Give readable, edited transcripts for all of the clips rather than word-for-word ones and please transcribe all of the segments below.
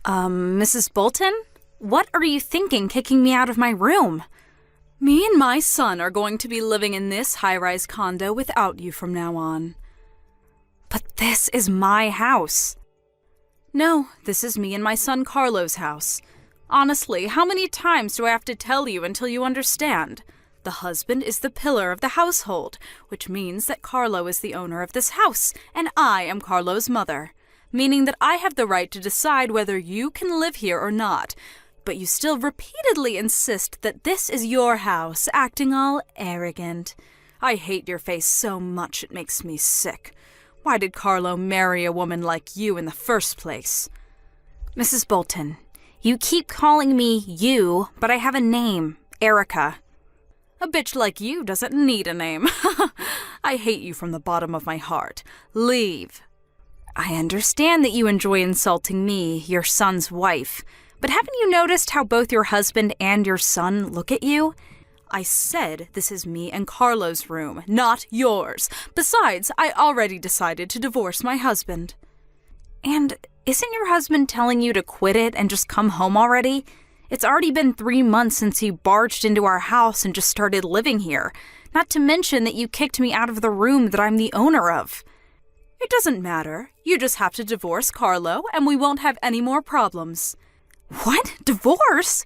Mrs. Bolton? What are you thinking kicking me out of my room? Me and my son are going to be living in this high-rise condo without you from now on. But this is my house. No, this is me and my son Carlo's house. Honestly, how many times do I have to tell you until you understand? The husband is the pillar of the household, which means that Carlo is the owner of this house, and I am Carlo's mother, meaning that I have the right to decide whether you can live here or not. But you still repeatedly insist that this is your house, acting all arrogant. I hate your face so much it makes me sick. Why did Carlo marry a woman like you in the first place? Mrs. Bolton, you keep calling me you, but I have a name, Erica. A bitch like you doesn't need a name. I hate you from the bottom of my heart. Leave. I understand that you enjoy insulting me, your son's wife, but haven't you noticed how both your husband and your son look at you? I said this is me and Carlo's room, not yours. Besides, I already decided to divorce my husband. And isn't your husband telling you to quit it and just come home already? It's already been 3 months since he barged into our house and just started living here, not to mention that you kicked me out of the room that I'm the owner of. It doesn't matter. You just have to divorce Carlo and we won't have any more problems. What? Divorce?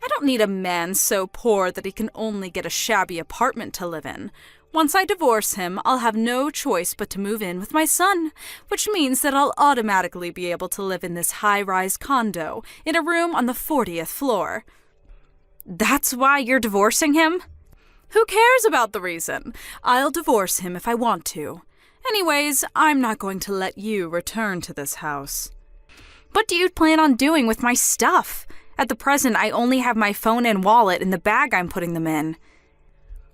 I don't need a man so poor that he can only get a shabby apartment to live in. Once I divorce him, I'll have no choice but to move in with my son, which means that I'll automatically be able to live in this high-rise condo, in a room on the 40th floor. That's why you're divorcing him? Who cares about the reason? I'll divorce him if I want to. Anyways, I'm not going to let you return to this house. What do you plan on doing with my stuff? At the present, I only have my phone and wallet in the bag I'm putting them in.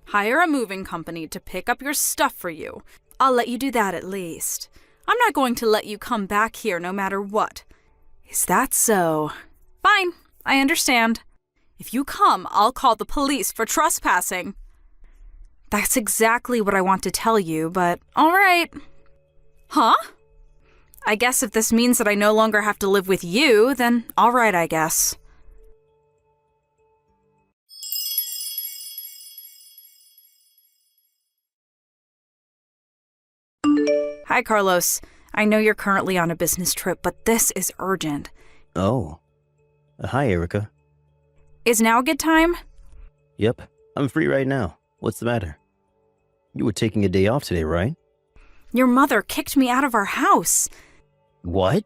Hire a moving company to pick up your stuff for you. I'll let you do that at least. I'm not going to let you come back here no matter what. Is that so? Fine, I understand. If you come, I'll call the police for trespassing. That's exactly what I want to tell you, but all right. Huh? I guess if this means that I no longer have to live with you, then all right, I guess. Hi, Carlos. I know you're currently on a business trip, but this is urgent. Oh. Hi, Erica. Is now a good time? Yep, I'm free right now. What's the matter? You were taking a day off today, right? Your mother kicked me out of our house. What?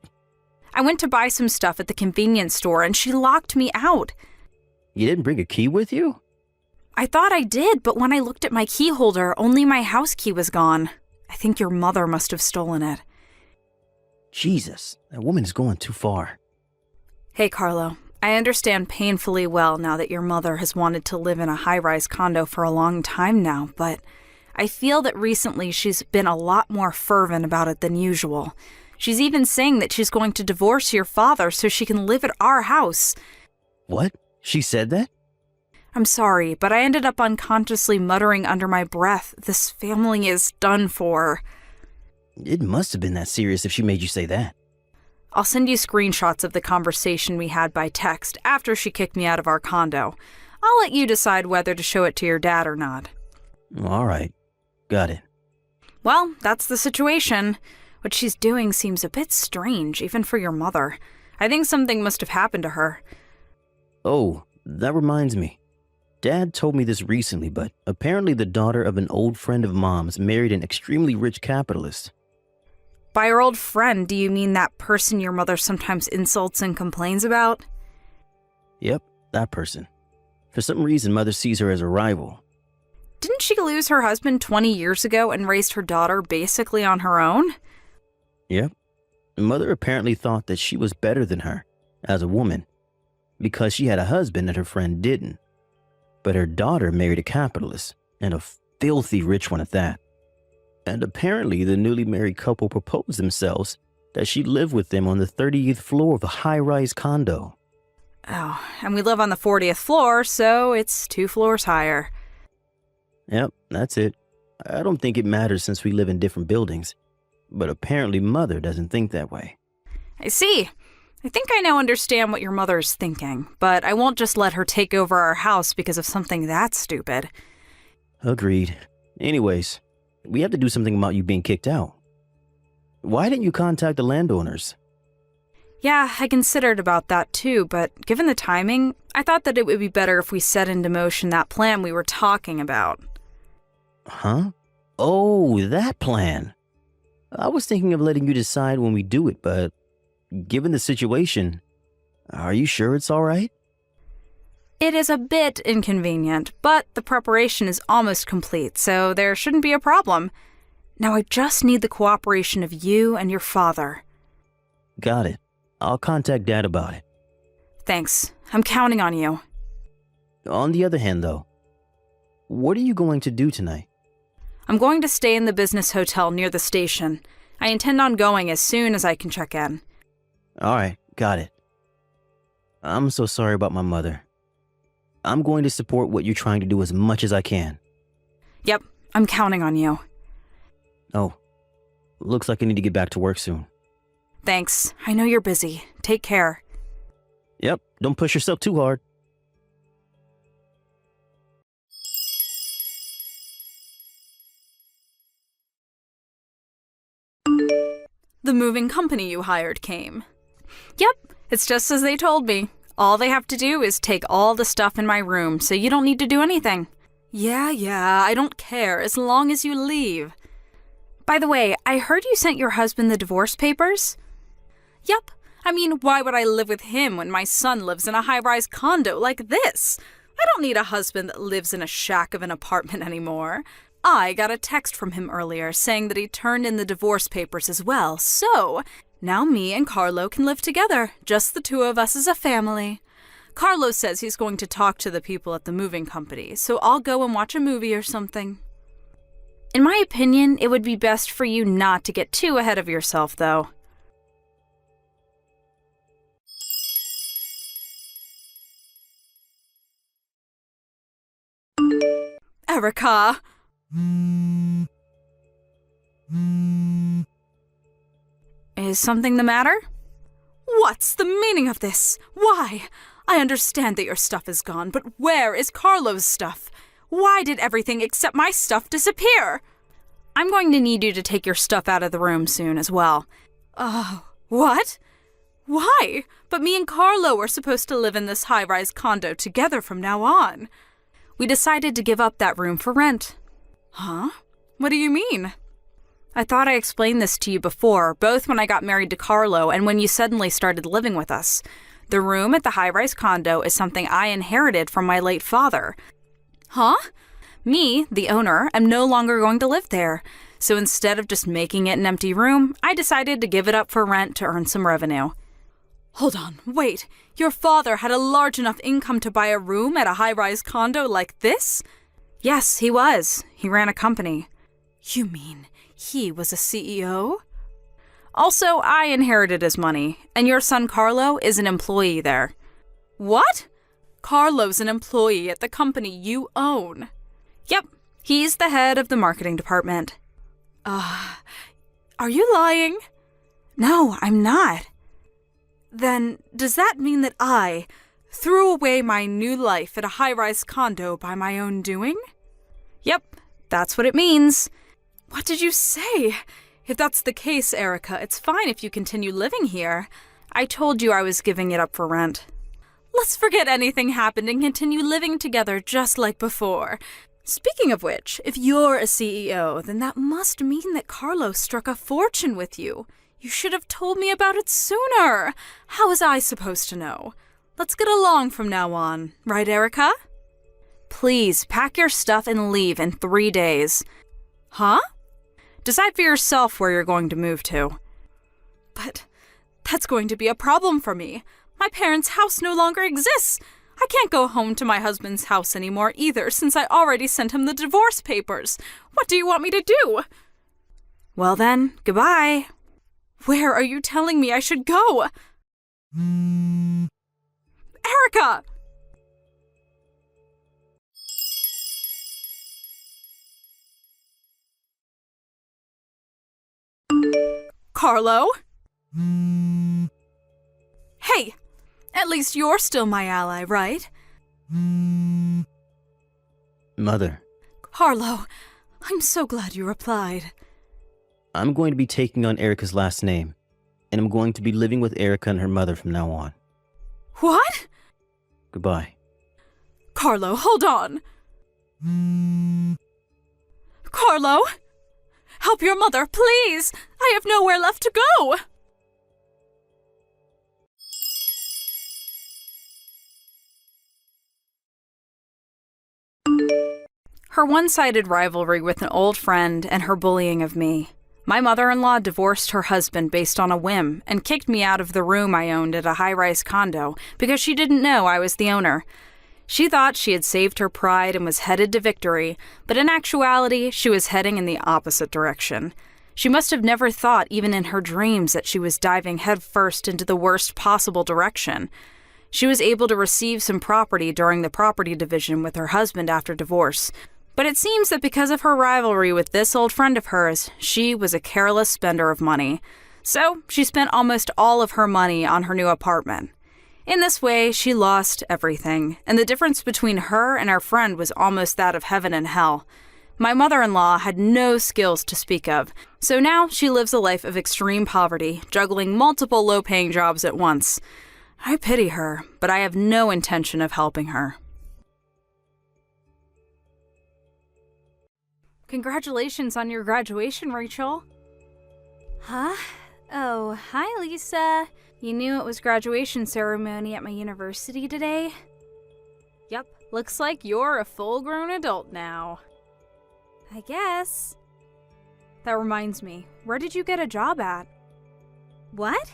I went to buy some stuff at the convenience store and she locked me out. You didn't bring a key with you? I thought I did, but when I looked at my key holder, only my house key was gone. I think your mother must have stolen it. Jesus, that woman is going too far. Hey, Carlo. I understand painfully well now that your mother has wanted to live in a high-rise condo for a long time now, but I feel that recently she's been a lot more fervent about it than usual. She's even saying that she's going to divorce your father so she can live at our house. What? She said that? I'm sorry, but I ended up unconsciously muttering under my breath, this family is done for. It must have been that serious if she made you say that. I'll send you screenshots of the conversation we had by text after she kicked me out of our condo. I'll let you decide whether to show it to your dad or not. All right. Got it. Well, that's the situation. What she's doing seems a bit strange, even for your mother. I think something must have happened to her. Oh, that reminds me. Dad told me this recently, but apparently the daughter of an old friend of Mom's married an extremely rich capitalist. By your old friend, do you mean that person your mother sometimes insults and complains about? Yep, that person. For some reason, Mother sees her as a rival. Didn't she lose her husband 20 years ago and raised her daughter basically on her own? Yep. Mother apparently thought that she was better than her, as a woman, because she had a husband that her friend didn't. But her daughter married a capitalist, and a filthy rich one at that. And apparently the newly married couple proposed themselves that she'd live with them on the 30th floor of a high-rise condo. Oh, and we live on the 40th floor, so it's 2 floors higher. Yep, that's it. I don't think it matters since we live in different buildings. But apparently Mother doesn't think that way. I see. I think I now understand what your mother's thinking, but I won't just let her take over our house because of something that stupid. Agreed. Anyways, we have to do something about you being kicked out. Why didn't you contact the landowners? Yeah, I considered about that too, but given the timing, I thought that it would be better if we set into motion that plan we were talking about. Huh? Oh, that plan. I was thinking of letting you decide when we do it, but given the situation, are you sure it's all right? It is a bit inconvenient, but the preparation is almost complete, so there shouldn't be a problem. Now I just need the cooperation of you and your father. Got it. I'll contact Dad about it. Thanks. I'm counting on you. On the other hand, though, what are you going to do tonight? I'm going to stay in the business hotel near the station. I intend on going as soon as I can check in. All right, got it. I'm so sorry about my mother. I'm going to support what you're trying to do as much as I can. Yep, I'm counting on you. Oh, looks like I need to get back to work soon. Thanks. I know you're busy. Take care. Yep, don't push yourself too hard. The moving company you hired came. Yep, it's just as they told me. All they have to do is take all the stuff in my room, so you don't need to do anything. Yeah, I don't care as long as you leave. By the way, I heard you sent your husband the divorce papers? Yep. I mean, why would I live with him when my son lives in a high-rise condo like this? I don't need a husband that lives in a shack of an apartment anymore. I got a text from him earlier saying that he turned in the divorce papers as well, so now me and Carlo can live together, just the two of us as a family. Carlo says he's going to talk to the people at the moving company, so I'll go and watch a movie or something. In my opinion, it would be best for you not to get too ahead of yourself, though. Erica! Is something the matter? What's the meaning of this? Why? I understand that your stuff is gone, but where is Carlo's stuff? Why did everything except my stuff disappear? I'm going to need you to take your stuff out of the room soon as well. Oh, what? Why? But me and Carlo are supposed to live in this high-rise condo together from now on. We decided to give up that room for rent. Huh? What do you mean? I thought I explained this to you before, both when I got married to Carlo and when you suddenly started living with us. The room at the high-rise condo is something I inherited from my late father. Huh? Me, the owner, am no longer going to live there. So instead of just making it an empty room, I decided to give it up for rent to earn some revenue. Hold on, wait. Your father had a large enough income to buy a room at a high-rise condo like this? Yes, he was. He ran a company. You mean he was a CEO? Also, I inherited his money, and your son Carlo is an employee there. What? Carlo's an employee at the company you own. Yep, he's the head of the marketing department. Are you lying? No, I'm not. Then, does that mean that I threw away my new life at a high-rise condo by my own doing? Yep, that's what it means. What did you say? If that's the case, Erica, it's fine if you continue living here. I told you I was giving it up for rent. Let's forget anything happened and continue living together just like before. Speaking of which, if you're a CEO, then that must mean that Carlo struck a fortune with you. You should have told me about it sooner. How was I supposed to know? Let's get along from now on, right, Erica? Please, pack your stuff and leave in 3 days. Huh? Decide for yourself where you're going to move to. But that's going to be a problem for me. My parents' house no longer exists. I can't go home to my husband's house anymore either, since I already sent him the divorce papers. What do you want me to do? Well then, goodbye. Where are you telling me I should go? Erica! Carlo? At least you're still my ally, right? Mother, Carlo, I'm so glad you replied. I'm going to be taking on Erica's last name, and I'm going to be living with Erica and her mother from now on. What? Goodbye. Carlo, hold on. Carlo! Help your mother, please! I have nowhere left to go! Her one-sided rivalry with an old friend and her bullying of me. My mother-in-law divorced her husband based on a whim and kicked me out of the room I owned at a high-rise condo because she didn't know I was the owner. She thought she had saved her pride and was headed to victory, but in actuality, she was heading in the opposite direction. She must have never thought, even in her dreams, that she was diving headfirst into the worst possible direction. She was able to receive some property during the property division with her husband after divorce, but it seems that because of her rivalry with this old friend of hers, she was a careless spender of money. So she spent almost all of her money on her new apartment. In this way, she lost everything, and the difference between her and her friend was almost that of heaven and hell. My mother-in-law had no skills to speak of, so now she lives a life of extreme poverty, juggling multiple low-paying jobs at once. I pity her, but I have no intention of helping her. Congratulations on your graduation, Rachel. Huh? Oh, hi, Lisa. You knew it was graduation ceremony at my university today? Yep, looks like you're a full-grown adult now. I guess. That reminds me, where did you get a job at? What?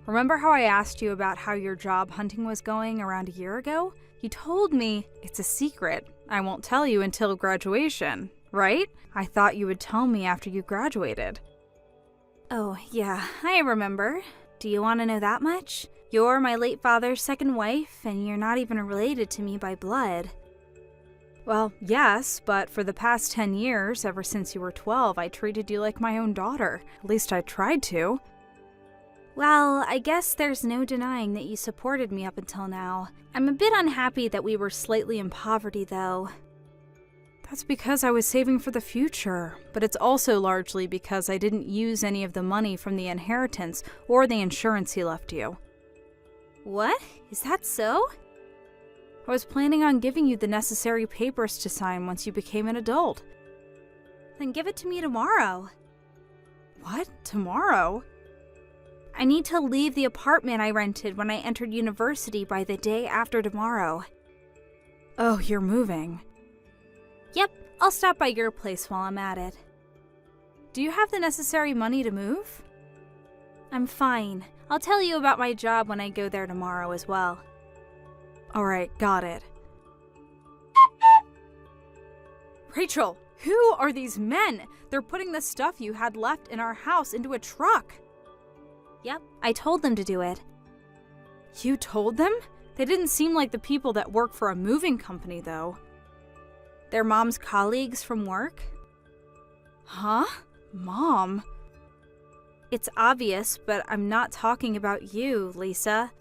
Remember how I asked you about how your job hunting was going around a year ago? You told me it's a secret. I won't tell you until graduation, right? I thought you would tell me after you graduated. Oh, yeah, I remember. Do you want to know that much? You're my late father's second wife, and you're not even related to me by blood. Well, yes, but for the past 10 years, ever since you were 12, I treated you like my own daughter. At least I tried to. Well, I guess there's no denying that you supported me up until now. I'm a bit unhappy that we were slightly in poverty, though. That's because I was saving for the future, but it's also largely because I didn't use any of the money from the inheritance or the insurance he left you. What? Is that so? I was planning on giving you the necessary papers to sign once you became an adult. Then give it to me tomorrow. What? Tomorrow? I need to leave the apartment I rented when I entered university by the day after tomorrow. Oh, you're moving. Yep, I'll stop by your place while I'm at it. Do you have the necessary money to move? I'm fine. I'll tell you about my job when I go there tomorrow as well. Alright, got it. Rachel, who are these men? They're putting the stuff you had left in our house into a truck. Yep, I told them to do it. You told them? They didn't seem like the people that work for a moving company, though. Their mom's colleagues from work? Huh? Mom? It's obvious, but I'm not talking about you, Lisa.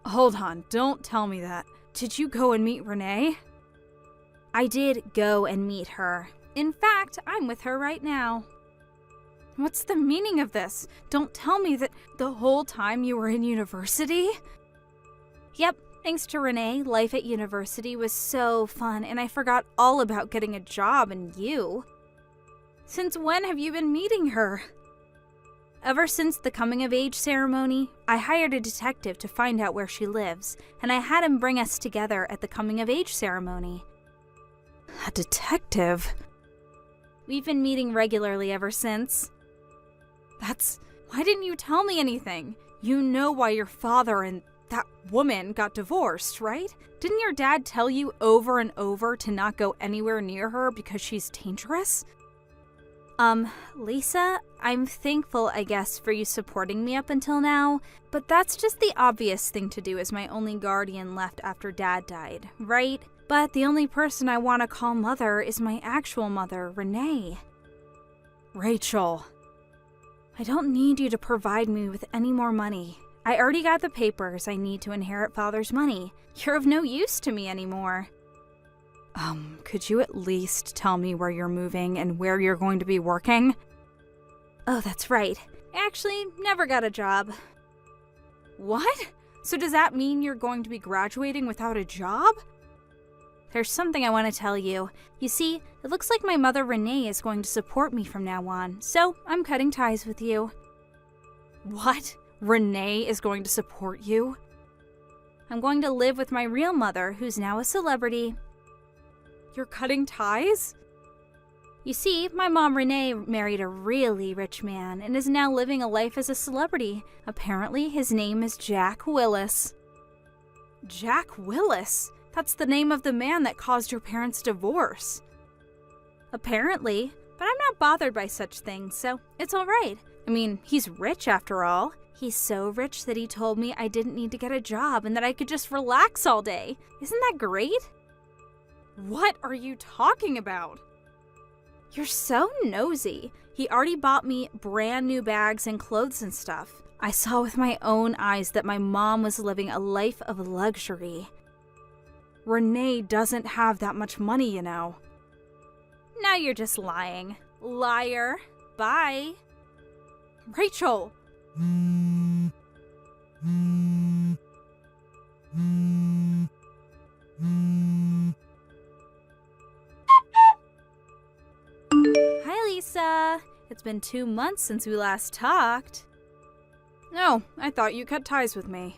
Hold on, don't tell me that. Did you go and meet Renee? I did go and meet her. In fact, I'm with her right now. What's the meaning of this? Don't tell me that the whole time you were in university? Yep. Thanks to Renee, life at university was so fun, and I forgot all about getting a job and you. Since when have you been meeting her? Ever since the coming-of-age ceremony, I hired a detective to find out where she lives, and I had him bring us together at the coming-of-age ceremony. A detective? We've been meeting regularly ever since. Why didn't you tell me anything? You know why your father and that woman got divorced, right? Didn't your dad tell you over and over to not go anywhere near her because she's dangerous? Lisa, I'm thankful, I guess, for you supporting me up until now, but that's just the obvious thing to do as my only guardian left after Dad died, right? But the only person I want to call mother is my actual mother, Renee. Rachel. I don't need you to provide me with any more money. I already got the papers I need to inherit Father's money. You're of no use to me anymore. Could you at least tell me where you're moving and where you're going to be working? Oh, that's right. I actually never got a job. What? So does that mean you're going to be graduating without a job? There's something I want to tell you. You see, it looks like my mother Renee is going to support me from now on, so I'm cutting ties with you. What? Renee is going to support you? I'm going to live with my real mother, who's now a celebrity. You're cutting ties? You see, my mom Renee married a really rich man and is now living a life as a celebrity. Apparently, his name is Jack Willis. Jack Willis? That's the name of the man that caused your parents' divorce. Apparently, but I'm not bothered by such things, so it's all right. I mean, he's rich after all. He's so rich that he told me I didn't need to get a job and that I could just relax all day. Isn't that great? What are you talking about? You're so nosy. He already bought me brand new bags and clothes and stuff. I saw with my own eyes that my mom was living a life of luxury. Renee doesn't have that much money, you know. Now you're just lying. Liar. Bye. Rachel! Hi, Lisa. It's been 2 months since we last talked. No, I thought you cut ties with me.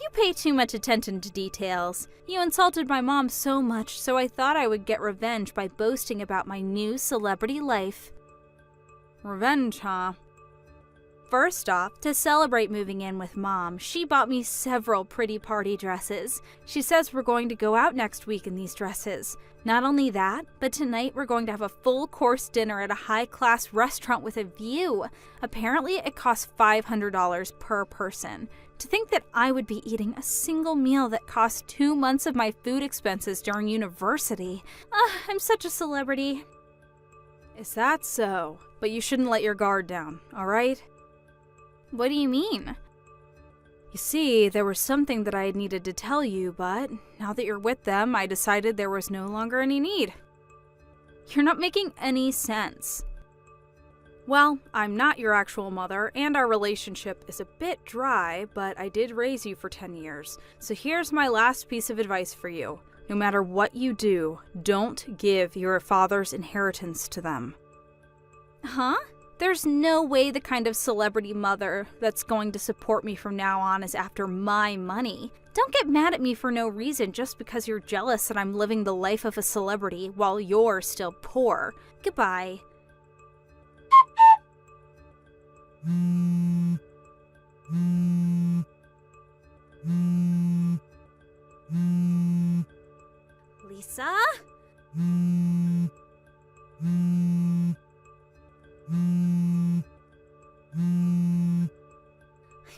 You pay too much attention to details. You insulted my mom so much, so I thought I would get revenge by boasting about my new celebrity life. Revenge, huh? First off, to celebrate moving in with Mom, she bought me several pretty party dresses. She says we're going to go out next week in these dresses. Not only that, but tonight we're going to have a full-course dinner at a high-class restaurant with a view. Apparently, it costs $500 per person. To think that I would be eating a single meal that cost 2 months of my food expenses during university. I'm such a celebrity. Is that so? But you shouldn't let your guard down, all right? What do you mean? You see, there was something that I needed to tell you, but now that you're with them, I decided there was no longer any need. You're not making any sense. Well, I'm not your actual mother, and our relationship is a bit dry, but I did raise you for 10 years. So here's my last piece of advice for you. No matter what you do, don't give your father's inheritance to them. Huh? There's no way the kind of celebrity mother that's going to support me from now on is after my money. Don't get mad at me for no reason just because you're jealous that I'm living the life of a celebrity while you're still poor. Goodbye. Lisa?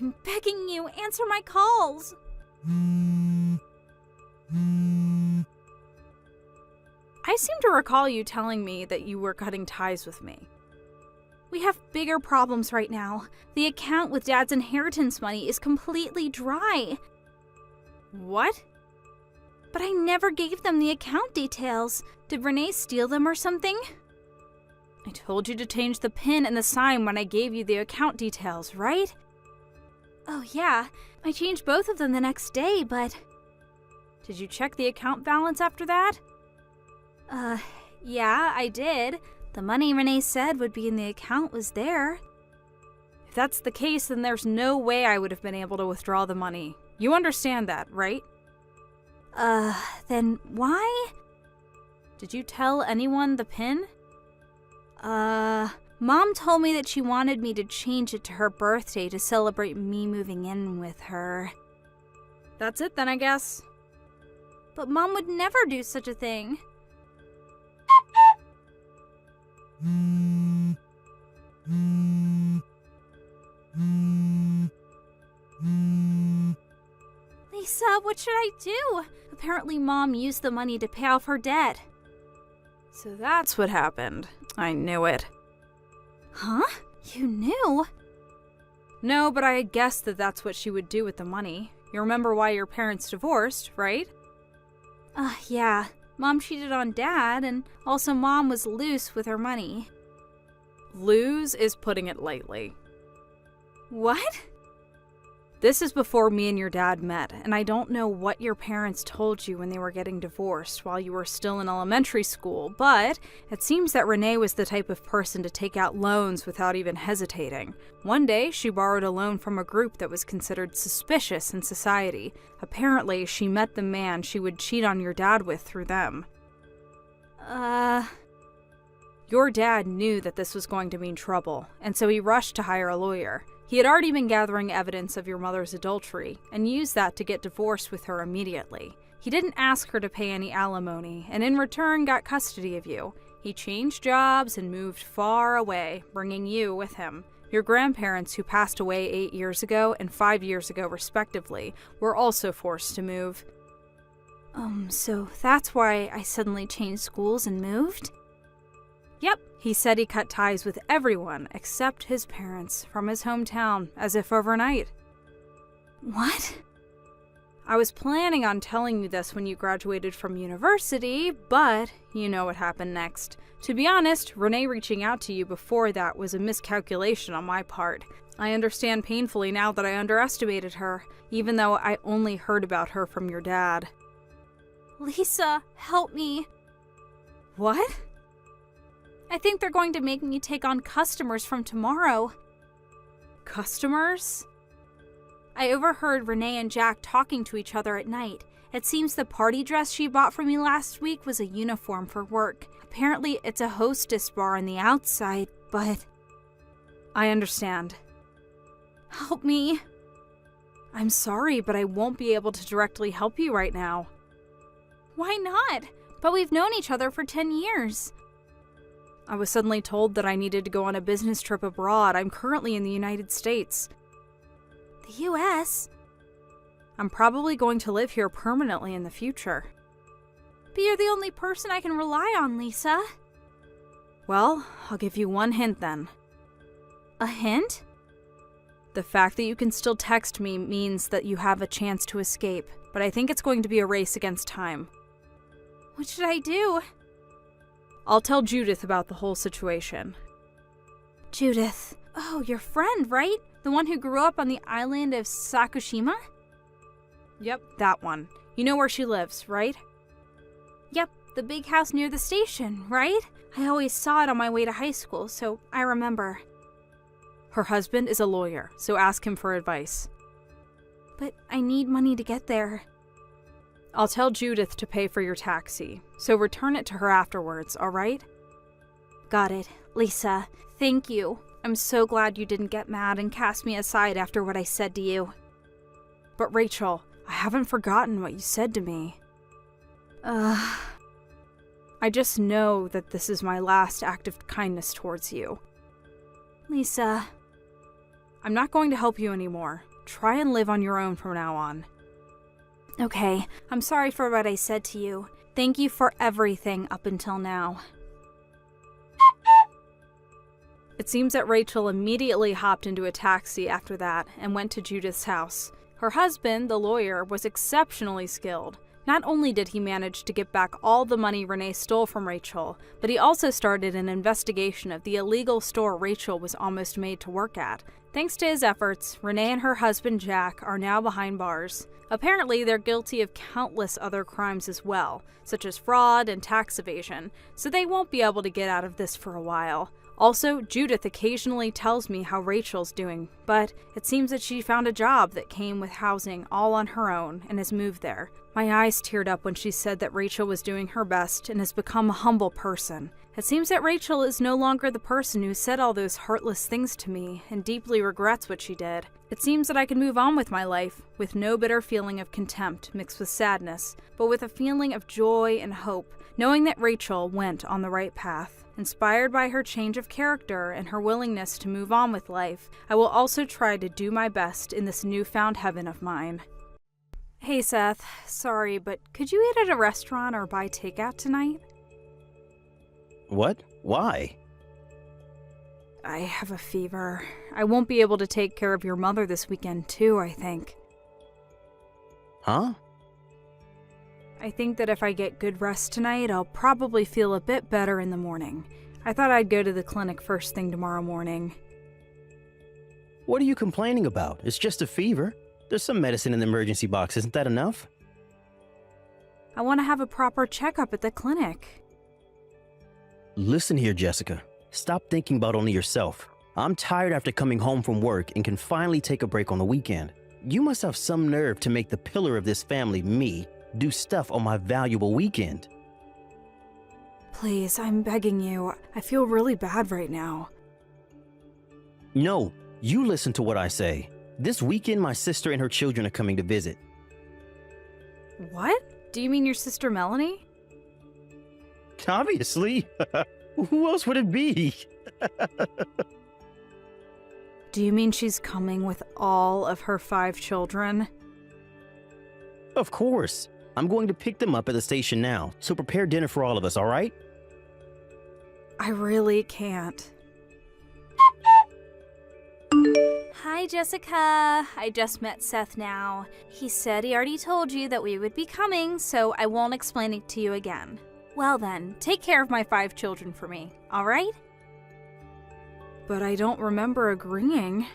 I'm begging you, answer my calls. I seem to recall you telling me that you were cutting ties with me. We have bigger problems right now. The account with Dad's inheritance money is completely dry. What? But I never gave them the account details. Did Renee steal them or something? I told you to change the PIN and the sign when I gave you the account details, right? Oh yeah, I changed both of them the next day, but... Did you check the account balance after that? Yeah, I did. The money Renee said would be in the account was there. If that's the case, then there's no way I would have been able to withdraw the money. You understand that, right? Then why? Did you tell anyone the PIN? Mom told me that she wanted me to change it to her birthday to celebrate me moving in with her. That's it then, I guess. But Mom would never do such a thing. Lisa, what should I do? Apparently Mom used the money to pay off her debt. So that's what happened. I knew it. Huh? You knew? No, but I had guessed that that's what she would do with the money. You remember why your parents divorced, right? Yeah. Mom cheated on Dad, and also Mom was loose with her money. Lose is putting it lightly. What? This is before me and your dad met, and I don't know what your parents told you when they were getting divorced while you were still in elementary school, but it seems that Renee was the type of person to take out loans without even hesitating. One day, she borrowed a loan from a group that was considered suspicious in society. Apparently, she met the man she would cheat on your dad with through them. Your dad knew that this was going to mean trouble, and so he rushed to hire a lawyer. He had already been gathering evidence of your mother's adultery, and used that to get divorced with her immediately. He didn't ask her to pay any alimony, and in return got custody of you. He changed jobs and moved far away, bringing you with him. Your grandparents, who passed away 8 years ago and 5 years ago respectively, were also forced to move. So that's why I suddenly changed schools and moved? Yep, he said he cut ties with everyone except his parents from his hometown, as if overnight. What? I was planning on telling you this when you graduated from university, but you know what happened next. To be honest, Renee reaching out to you before that was a miscalculation on my part. I understand painfully now that I underestimated her, even though I only heard about her from your dad. Lisa, help me. What? I think they're going to make me take on customers from tomorrow. Customers? I overheard Renee and Jack talking to each other at night. It seems the party dress she bought for me last week was a uniform for work. Apparently, it's a hostess bar on the outside, but... I understand. Help me. I'm sorry, but I won't be able to directly help you right now. Why not? But we've known each other for 10 years. I was suddenly told that I needed to go on a business trip abroad. I'm currently in the United States. The U.S.? I'm probably going to live here permanently in the future. But you're the only person I can rely on, Lisa. Well, I'll give you one hint then. A hint? The fact that you can still text me means that you have a chance to escape, but I think it's going to be a race against time. What should I do? I'll tell Judith about the whole situation. Judith. Oh, your friend, right? The one who grew up on the island of Sakushima? Yep, that one. You know where she lives, right? Yep, the big house near the station, right? I always saw it on my way to high school, so I remember. Her husband is a lawyer, so ask him for advice. But I need money to get there. I'll tell Judith to pay for your taxi, so return it to her afterwards, all right? Got it. Lisa, thank you. I'm so glad you didn't get mad and cast me aside after what I said to you. But Rachel, I haven't forgotten what you said to me. I just know that this is my last act of kindness towards you. Lisa. I'm not going to help you anymore. Try and live on your own from now on. Okay, I'm sorry for what I said to you. Thank you for everything up until now. It seems that Rachel immediately hopped into a taxi after that and went to Judith's house. Her husband, the lawyer, was exceptionally skilled. Not only did he manage to get back all the money Renee stole from Rachel, but he also started an investigation of the illegal store Rachel was almost made to work at. Thanks to his efforts, Renee and her husband Jack are now behind bars. Apparently, they're guilty of countless other crimes as well, such as fraud and tax evasion, so they won't be able to get out of this for a while. Also, Judith occasionally tells me how Rachel's doing, but it seems that she found a job that came with housing all on her own and has moved there. My eyes teared up when she said that Rachel was doing her best and has become a humble person. It seems that Rachel is no longer the person who said all those heartless things to me and deeply regrets what she did. It seems that I can move on with my life with no bitter feeling of contempt mixed with sadness, but with a feeling of joy and hope, knowing that Rachel went on the right path. Inspired by her change of character and her willingness to move on with life, I will also try to do my best in this newfound heaven of mine. Hey Seth, sorry, but could you eat at a restaurant or buy takeout tonight? What? Why? I have a fever. I won't be able to take care of your mother this weekend too, I think. Huh? I think that if I get good rest tonight, I'll probably feel a bit better in the morning. I thought I'd go to the clinic first thing tomorrow morning. What are you complaining about? It's just a fever. There's some medicine in the emergency box. Isn't that enough? I want to have a proper checkup at the clinic. Listen here, Jessica. Stop thinking about only yourself. I'm tired after coming home from work and can finally take a break on the weekend. You must have some nerve to make the pillar of this family, me, do stuff on my valuable weekend. Please, I'm begging you. I feel really bad right now. No, you listen to what I say. This weekend, my sister and her children are coming to visit. What? Do you mean your sister Melanie? Obviously. Who else would it be? Do you mean she's coming with all of her 5 children? Of course. I'm going to pick them up at the station now, so prepare dinner for all of us, all right? I really can't. Hi, Jessica. I just met Seth now. He said he already told you that we would be coming, so I won't explain it to you again. Well then, take care of my 5 children for me, all right? But I don't remember agreeing.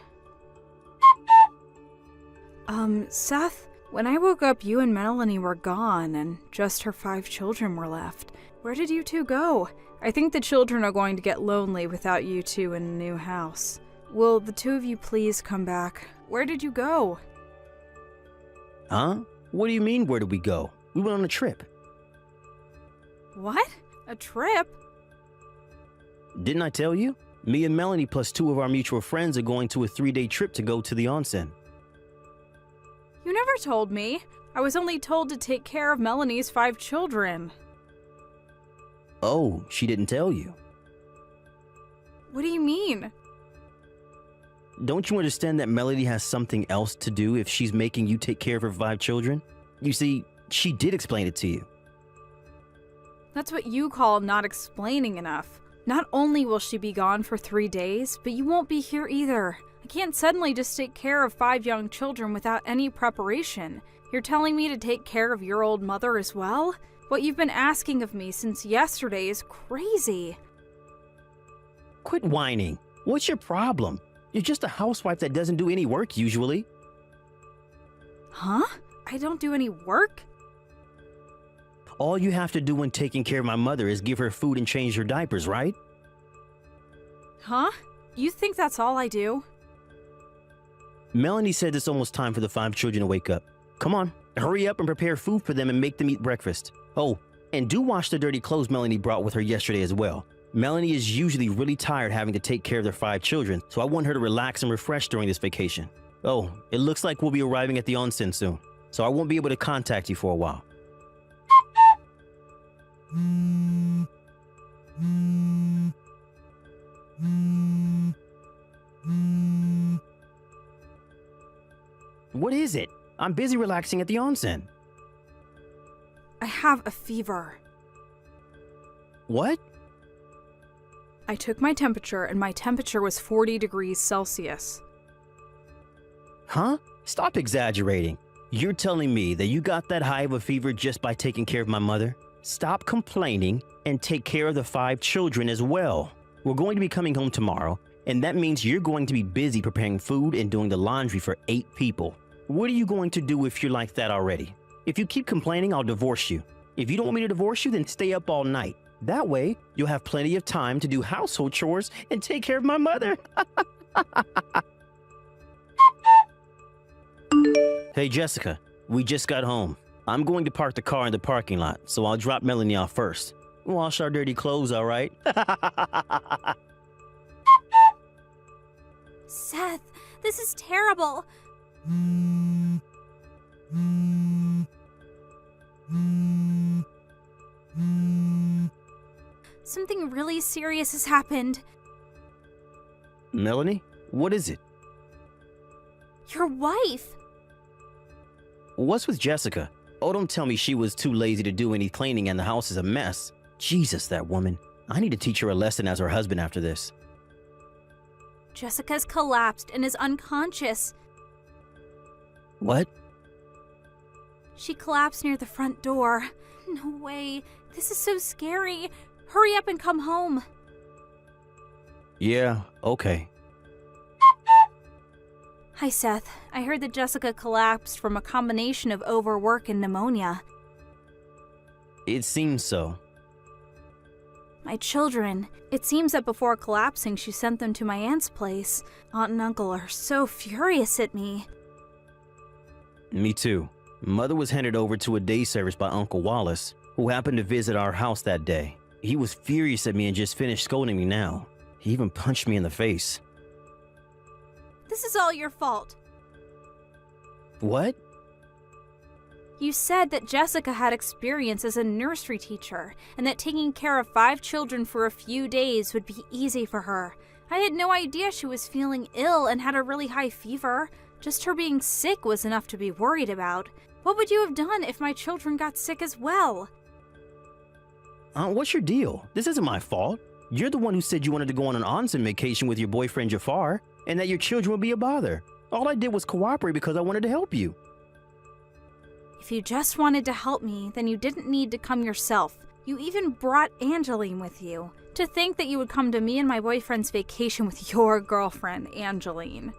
Seth, when I woke up, you and Melanie were gone, and just her 5 children were left. Where did you two go? I think the children are going to get lonely without you two in a new house. Will the 2 of you please come back? Where did you go? Huh? What do you mean, where did we go? We went on a trip. What? A trip? Didn't I tell you? Me and Melanie plus 2 of our mutual friends are going to a 3-day trip to go to the onsen. You never told me. I was only told to take care of Melanie's 5 children. Oh, she didn't tell you. What do you mean? Don't you understand that Melanie has something else to do if she's making you take care of her 5 children? You see, she did explain it to you. That's what you call not explaining enough. Not only will she be gone for 3 days, but you won't be here either. I can't suddenly just take care of 5 young children without any preparation. You're telling me to take care of your old mother as well? What you've been asking of me since yesterday is crazy. Quit whining. What's your problem? You're just a housewife that doesn't do any work usually. Huh? I don't do any work? All you have to do when taking care of my mother is give her food and change her diapers, right? Huh? You think that's all I do? Melanie said it's almost time for the 5 children to wake up. Come on, hurry up and prepare food for them and make them eat breakfast. Oh, and do wash the dirty clothes Melanie brought with her yesterday as well. Melanie is usually really tired having to take care of their 5 children, so I want her to relax and refresh during this vacation. Oh, it looks like we'll be arriving at the onsen soon, so I won't be able to contact you for a while. What is it? I'm busy relaxing at the onsen. I have a fever. What? I took my temperature, and my temperature was 40 degrees Celsius. Huh? Stop exaggerating. You're telling me that you got that high of a fever just by taking care of my mother? Stop complaining and take care of the 5 children as well. We're going to be coming home tomorrow, and that means you're going to be busy preparing food and doing the laundry for 8 people. What are you going to do if you're like that already? If you keep complaining, I'll divorce you. If you don't want me to divorce you, then stay up all night. That way, you'll have plenty of time to do household chores and take care of my mother. Hey, Jessica, we just got home. I'm going to park the car in the parking lot, so I'll drop Melanie off first. Wash our dirty clothes, all right? Seth, this is terrible. Something really serious has happened. Melanie, what is it? Your wife. What's with Jessica? Oh, don't tell me she was too lazy to do any cleaning and the house is a mess. Jesus, that woman. I need to teach her a lesson as her husband after this. Jessica's collapsed and is unconscious. What? She collapsed near the front door. No way. This is so scary. Hurry up and come home. Yeah, okay. Hi, Seth. I heard that Jessica collapsed from a combination of overwork and pneumonia. It seems so. My children. It seems that before collapsing, she sent them to my aunt's place. Aunt and uncle are so furious at me. Me too. Mother was handed over to a day service by Uncle Wallace, who happened to visit our house that day. He was furious at me and just finished scolding me now. He even punched me in the face. This is all your fault. What? You said that Jessica had experience as a nursery teacher and that taking care of 5 children for a few days would be easy for her. I had no idea she was feeling ill and had a really high fever. Just her being sick was enough to be worried about. What would you have done if my children got sick as well? What's your deal? This isn't my fault. You're the one who said you wanted to go on an onsen vacation with your boyfriend Jafar and that your children would be a bother. All I did was cooperate because I wanted to help you. If you just wanted to help me, then you didn't need to come yourself. You even brought Angeline with you. To think that you would come to me and my boyfriend's vacation with your girlfriend, Angeline.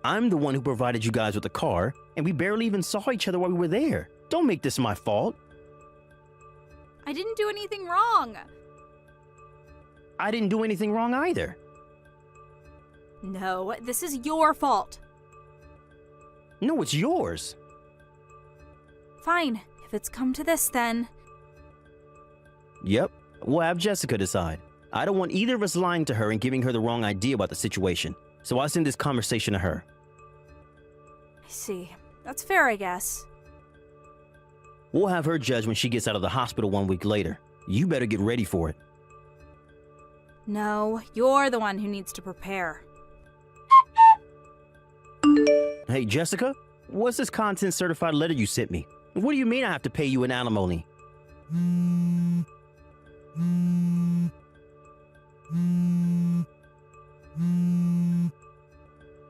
I'm the one who provided you guys with a car, and we barely even saw each other while we were there. Don't make this my fault. I didn't do anything wrong. I didn't do anything wrong either. No, this is your fault. No, it's yours. Fine, if it's come to this then. Yep, we'll have Jessica decide. I don't want either of us lying to her and giving her the wrong idea about the situation, so I'll send this conversation to her. I see. That's fair, I guess. We'll have her judge when she gets out of the hospital 1 week later. You better get ready for it. No, you're the one who needs to prepare. Hey, Jessica, what's this content certified letter you sent me? What do you mean I have to pay you an alimony?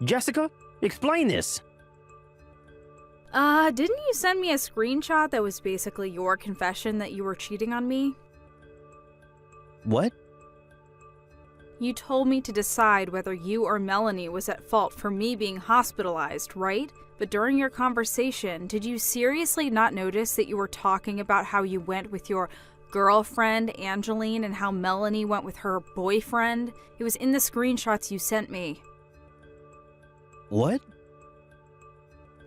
Jessica, explain this. Didn't you send me a screenshot that was basically your confession that you were cheating on me? What? You told me to decide whether you or Melanie was at fault for me being hospitalized, right? But during your conversation, did you seriously not notice that you were talking about how you went with your girlfriend, Angeline, and how Melanie went with her boyfriend? It was in the screenshots you sent me. What?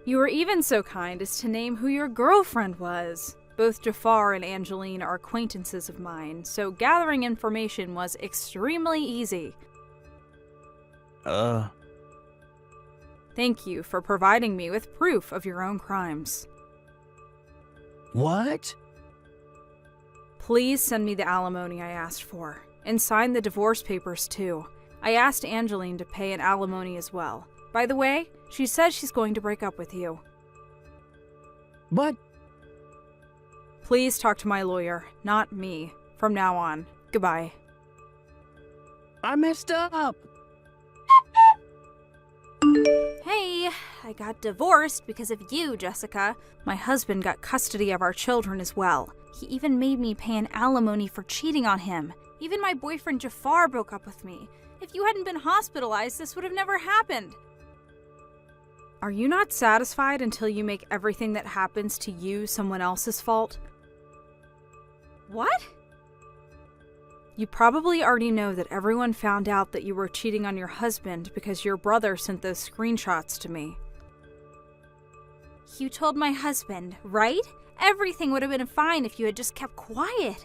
You were even so kind as to name who your girlfriend was. Both Jafar and Angeline are acquaintances of mine, so gathering information was extremely easy. Thank you for providing me with proof of your own crimes. What? Please send me the alimony I asked for, and sign the divorce papers too. I asked Angeline to pay an alimony as well. By the way, she says she's going to break up with you. But... Please talk to my lawyer, not me. From now on. Goodbye. I messed up! Hey, I got divorced because of you, Jessica. My husband got custody of our children as well. He even made me pay an alimony for cheating on him. Even my boyfriend Jafar broke up with me. If you hadn't been hospitalized, this would have never happened. Are you not satisfied until you make everything that happens to you someone else's fault? What? You probably already know that everyone found out that you were cheating on your husband because your brother sent those screenshots to me. You told my husband, right? Everything would have been fine if you had just kept quiet.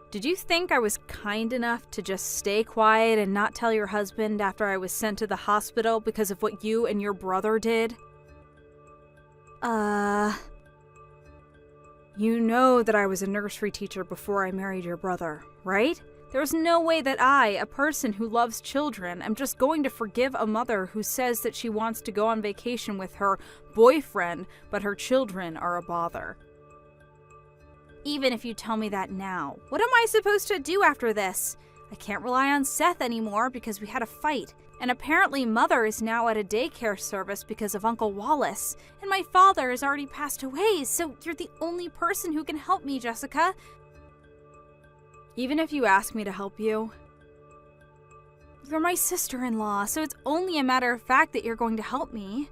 Did you think I was kind enough to just stay quiet and not tell your husband after I was sent to the hospital because of what you and your brother did? You know that I was a nursery teacher before I married your brother, right? There's no way that I, a person who loves children, am just going to forgive a mother who says that she wants to go on vacation with her boyfriend, but her children are a bother. Even if you tell me that now, what am I supposed to do after this? I can't rely on Seth anymore because we had a fight. And apparently Mother is now at a daycare service because of Uncle Wallace. And my father has already passed away, so you're the only person who can help me, Jessica. Even if you ask me to help you, you're my sister-in-law, so it's only a matter of fact that you're going to help me.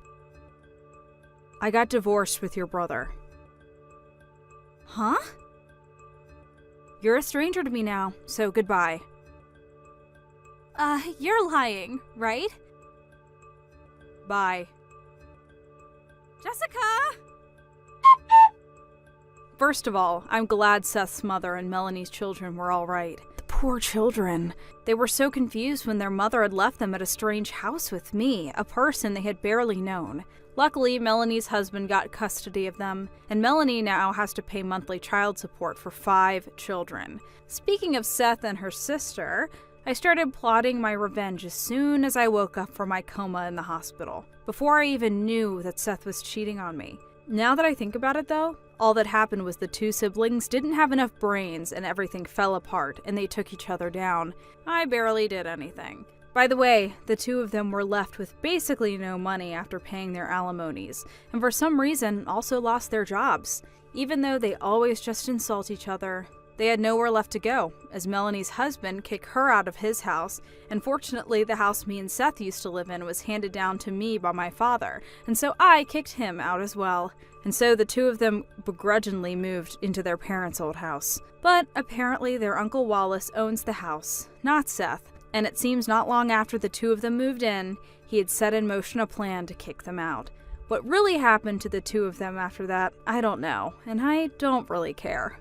I got divorced with your brother. Huh? You're a stranger to me now, so goodbye. You're lying, right? Bye. Jessica! First of all, I'm glad Seth's mother and Melanie's children were all right. The poor children. They were so confused when their mother had left them at a strange house with me, a person they had barely known. Luckily, Melanie's husband got custody of them, and Melanie now has to pay monthly child support for 5 children. Speaking of Seth and her sister, I started plotting my revenge as soon as I woke up from my coma in the hospital, before I even knew that Seth was cheating on me. Now that I think about it though, all that happened was the 2 siblings didn't have enough brains and everything fell apart and they took each other down. I barely did anything. By the way, the 2 of them were left with basically no money after paying their alimonies, and for some reason also lost their jobs. Even though they always just insult each other, they had nowhere left to go, as Melanie's husband kicked her out of his house, and fortunately the house me and Seth used to live in was handed down to me by my father, and so I kicked him out as well. And so the 2 of them begrudgingly moved into their parents' old house. But apparently their Uncle Wallace owns the house, not Seth, and it seems not long after the 2 of them moved in, he had set in motion a plan to kick them out. What really happened to the 2 of them after that, I don't know, and I don't really care.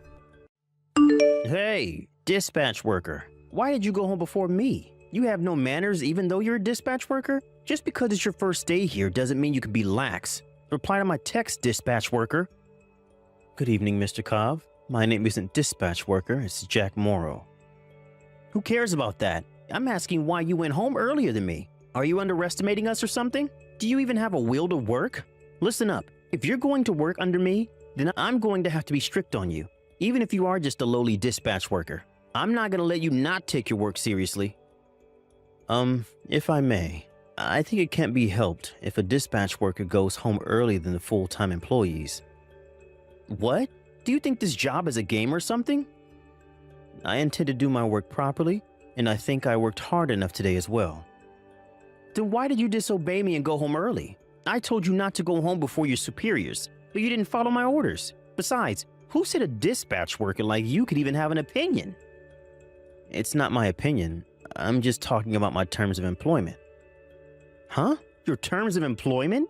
Hey, dispatch worker. Why did you go home before me? You have no manners even though you're a dispatch worker? Just because it's your first day here doesn't mean you can be lax. Reply to my text, dispatch worker. Good evening, Mr. Cobb. My name isn't dispatch worker, it's Jack Morrow. Who cares about that? I'm asking why you went home earlier than me. Are you underestimating us or something? Do you even have a will to work? Listen up. If you're going to work under me, then I'm going to have to be strict on you. Even if you are just a lowly dispatch worker. I'm not going to let you not take your work seriously. If I may, I think it can't be helped if a dispatch worker goes home earlier than the full-time employees. What? Do you think this job is a game or something? I intend to do my work properly, and I think I worked hard enough today as well. Then why did you disobey me and go home early? I told you not to go home before your superiors, but you didn't follow my orders. Besides, who said a dispatch worker like you could even have an opinion? It's not my opinion. I'm just talking about my terms of employment. Huh? Your terms of employment?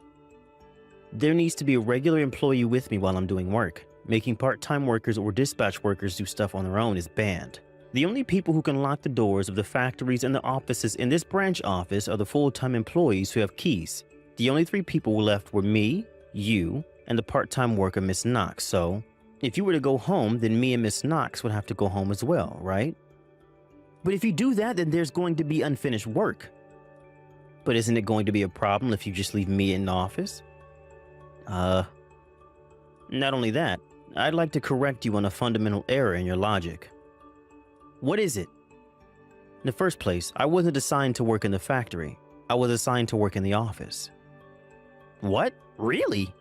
There needs to be a regular employee with me while I'm doing work. Making part-time workers or dispatch workers do stuff on their own is banned. The only people who can lock the doors of the factories and the offices in this branch office are the full-time employees who have keys. The only 3 people left were me, you, and the part-time worker Miss Knox, so if you were to go home, then me and Miss Knox would have to go home as well, right? But if you do that, then there's going to be unfinished work. But isn't it going to be a problem if you just leave me in the office? Not only that, I'd like to correct you on a fundamental error in your logic. What is it? In the first place, I wasn't assigned to work in the factory. I was assigned to work in the office. What? Really?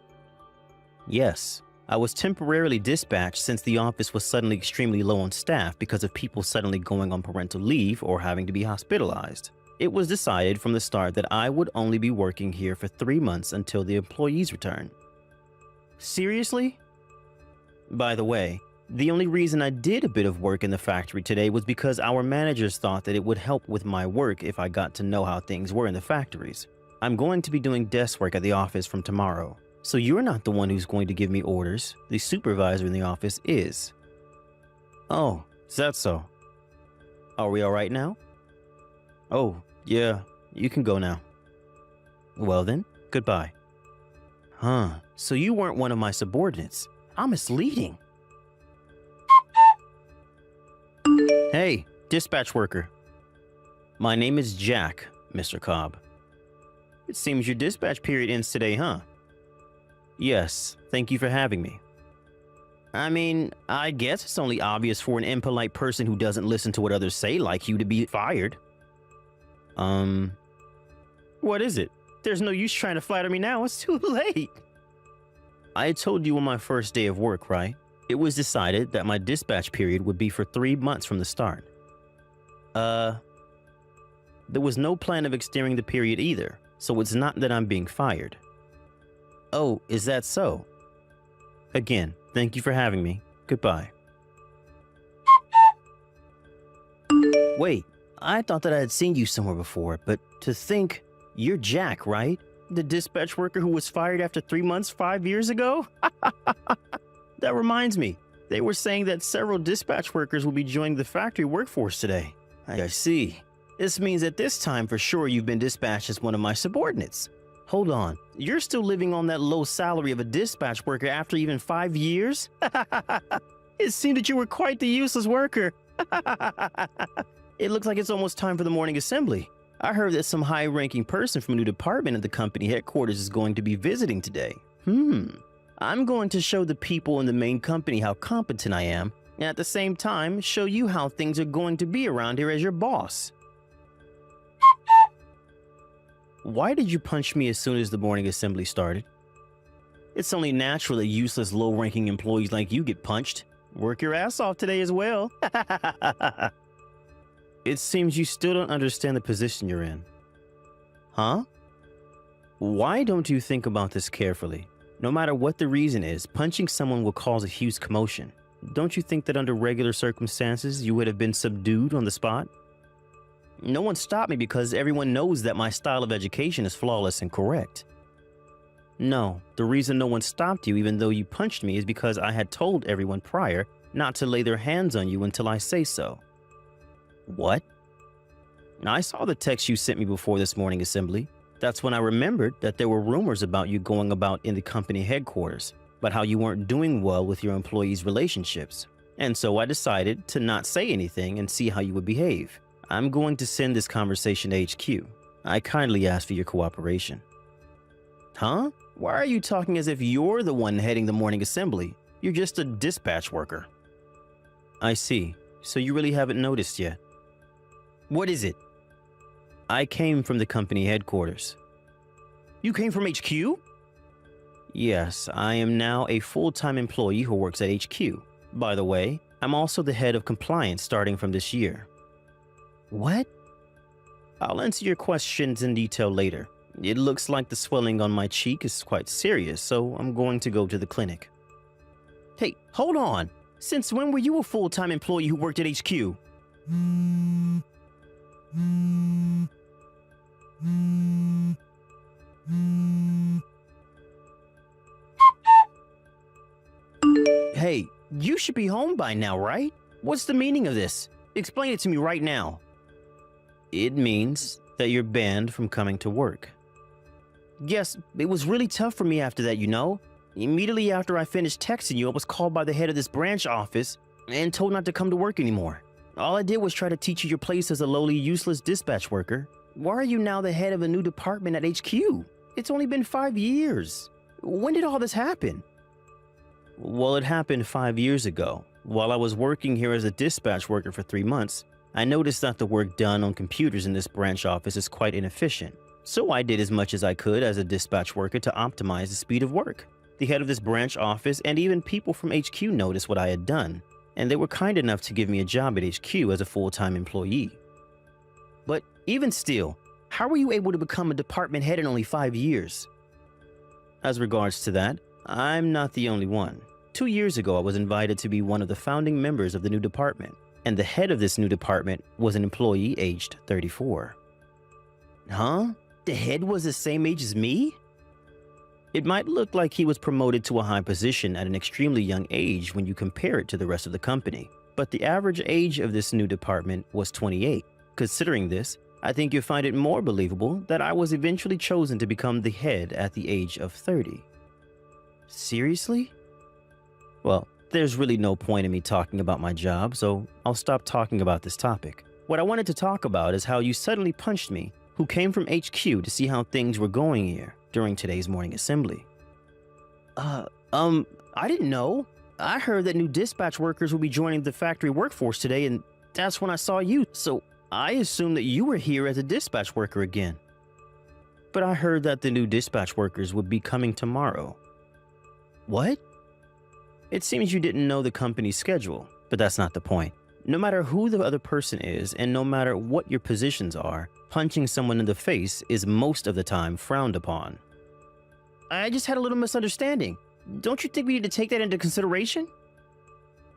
Yes. I was temporarily dispatched since the office was suddenly extremely low on staff because of people suddenly going on parental leave or having to be hospitalized. It was decided from the start that I would only be working here for 3 months until the employees return. Seriously? By the way, the only reason I did a bit of work in the factory today was because our managers thought that it would help with my work if I got to know how things were in the factories. I'm going to be doing desk work at the office from tomorrow. So you're not the one who's going to give me orders. The supervisor in the office is. Oh, is that so? Are we all right now? Oh, yeah, you can go now. Well then, goodbye. Huh, so you weren't one of my subordinates. I'm misleading. Hey, dispatch worker. My name is Jack, Mr. Cobb. It seems your dispatch period ends today, huh? Yes, thank you for having me. I mean, I guess it's only obvious for an impolite person who doesn't listen to what others say like you to be fired. What is it? There's no use trying to flatter me now, it's too late. I had told you on my first day of work, right? It was decided that my dispatch period would be for 3 months from the start. There was no plan of extending the period either, so it's not that I'm being fired. Oh, is that so? Again, thank you for having me. Goodbye. Wait, I thought that I had seen you somewhere before, but to think, you're Jack, right? The dispatch worker who was fired after 3 months 5 years ago? That reminds me, they were saying that several dispatch workers will be joining the factory workforce today. I see. This means that this time for sure you've been dispatched as one of my subordinates. Hold on, you're still living on that low salary of a dispatch worker after even 5 years? It seemed that you were quite the useless worker. It looks like it's almost time for the morning assembly. I heard that some high-ranking person from a new department at the company headquarters is going to be visiting today. I'm going to show the people in the main company how competent I am, and at the same time, show you how things are going to be around here as your boss. Why did you punch me as soon as the morning assembly started? It's only natural that useless low-ranking employees like you get punched. Work your ass off today as well. It seems you still don't understand the position you're in. Huh? Why don't you think about this carefully? No matter what the reason is, punching someone will cause a huge commotion. Don't you think that under regular circumstances, you would have been subdued on the spot? No one stopped me because everyone knows that my style of education is flawless and correct. No, the reason no one stopped you even though you punched me is because I had told everyone prior not to lay their hands on you until I say so. What? I saw the text you sent me before this morning assembly. That's when I remembered that there were rumors about you going about in the company headquarters, but how you weren't doing well with your employees' relationships. And so I decided to not say anything and see how you would behave. I'm going to send this conversation to HQ. I kindly ask for your cooperation. Huh? Why are you talking as if you're the one heading the morning assembly? You're just a dispatch worker. I see. So you really haven't noticed yet. What is it? I came from the company headquarters. You came from HQ? Yes, I am now a full-time employee who works at HQ. By the way, I'm also the head of compliance starting from this year. What? I'll answer your questions in detail later. It looks like the swelling on my cheek is quite serious, so I'm going to go to the clinic. Hey, hold on! Since when were you a full-time employee who worked at HQ? Hey, you should be home by now, right? What's the meaning of this? Explain it to me right now. It means that you're banned from coming to work. Yes, it was really tough for me after that, you know? Immediately after I finished texting you, I was called by the head of this branch office and told not to come to work anymore. All I did was try to teach you your place as a lowly, useless dispatch worker. Why are you now the head of a new department at HQ? It's only been 5 years. When did all this happen? Well, it happened 5 years ago. While I was working here as a dispatch worker for 3 months, I noticed that the work done on computers in this branch office is quite inefficient. So I did as much as I could as a dispatch worker to optimize the speed of work. The head of this branch office and even people from HQ noticed what I had done, and they were kind enough to give me a job at HQ as a full-time employee. But even still, how were you able to become a department head in only 5 years? As regards to that, I'm not the only one. 2 years ago, I was invited to be one of the founding members of the new department, and the head of this new department was an employee aged 34. Huh? The head was the same age as me? It might look like he was promoted to a high position at an extremely young age when you compare it to the rest of the company, but the average age of this new department was 28. Considering this, I think you'll find it more believable that I was eventually chosen to become the head at the age of 30. Seriously? Well, there's really no point in me talking about my job, so I'll stop talking about this topic. What I wanted to talk about is how you suddenly punched me, who came from HQ to see how things were going here during today's morning assembly. I didn't know. I heard that new dispatch workers will be joining the factory workforce today, and that's when I saw you, so I assumed that you were here as a dispatch worker again. But I heard that the new dispatch workers would be coming tomorrow. What? It seems you didn't know the company's schedule, but that's not the point. No matter who the other person is, and no matter what your positions are, punching someone in the face is most of the time frowned upon. I just had a little misunderstanding. Don't you think we need to take that into consideration?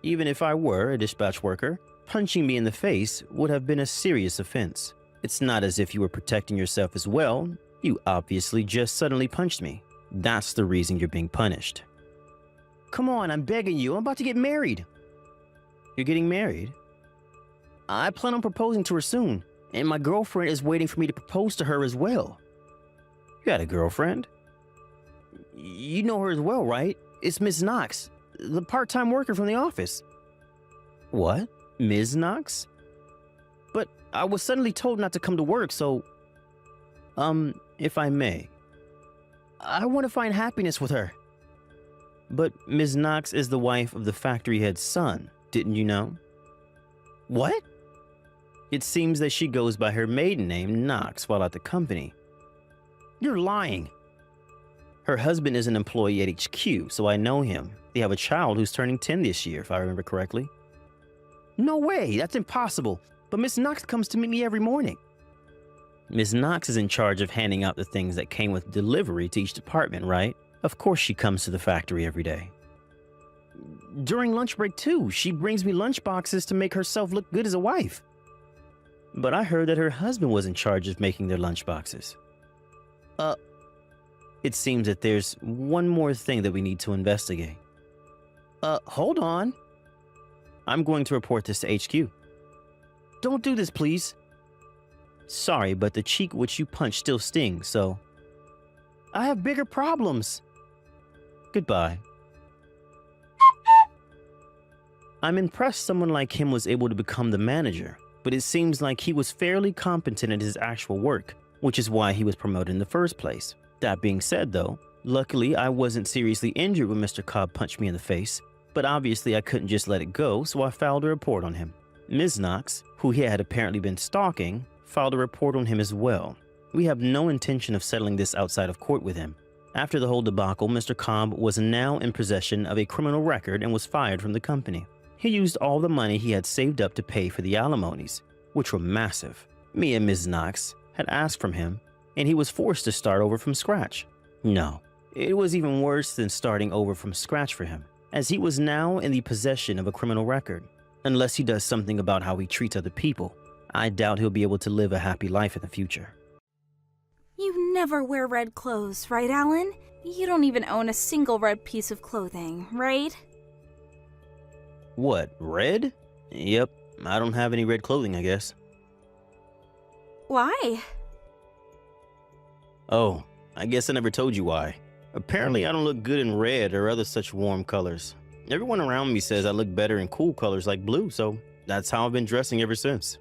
Even if I were a dispatch worker, punching me in the face would have been a serious offense. It's not as if you were protecting yourself as well. You obviously just suddenly punched me. That's the reason you're being punished. Come on, I'm begging you. I'm about to get married. You're getting married? I plan on proposing to her soon, and my girlfriend is waiting for me to propose to her as well. You got a girlfriend? You know her as well, right? It's Miss Knox, the part-time worker from the office. What? Ms. Knox? But I was suddenly told not to come to work, so... if I may. I want to find happiness with her. But Ms. Knox is the wife of the factory head's son, didn't you know? What? It seems that she goes by her maiden name, Knox, while at the company. You're lying. Her husband is an employee at HQ, so I know him. They have a child who's turning 10 this year, if I remember correctly. No way, that's impossible. But Miss Knox comes to meet me every morning. Miss Knox is in charge of handing out the things that came with delivery to each department, right? Of course she comes to the factory every day. During lunch break too, she brings me lunch boxes to make herself look good as a wife. But I heard that her husband was in charge of making their lunch boxes. It seems that there's one more thing that we need to investigate. Hold on. I'm going to report this to HQ. Don't do this, please. Sorry, but the cheek which you punched still stings, so... I have bigger problems. Goodbye. I'm impressed someone like him was able to become the manager, but it seems like he was fairly competent at his actual work, which is why he was promoted in the first place. That being said, though, luckily I wasn't seriously injured when Mr. Cobb punched me in the face, but obviously I couldn't just let it go, so I filed a report on him. Ms. Knox, who he had apparently been stalking, filed a report on him as well. We have no intention of settling this outside of court with him. After the whole debacle, Mr. Cobb was now in possession of a criminal record and was fired from the company. He used all the money he had saved up to pay for the alimonies, which were massive. Me and Ms. Knox had asked from him, and he was forced to start over from scratch. No, it was even worse than starting over from scratch for him, as he was now in the possession of a criminal record. Unless he does something about how he treats other people, I doubt he'll be able to live a happy life in the future. You never wear red clothes, right, Alan? You don't even own a single red piece of clothing, right? What, red? Yep, I don't have any red clothing, I guess. Why? Oh, I guess I never told you why. Apparently I don't look good in red or other such warm colors. Everyone around me says I look better in cool colors like blue, so that's how I've been dressing ever since.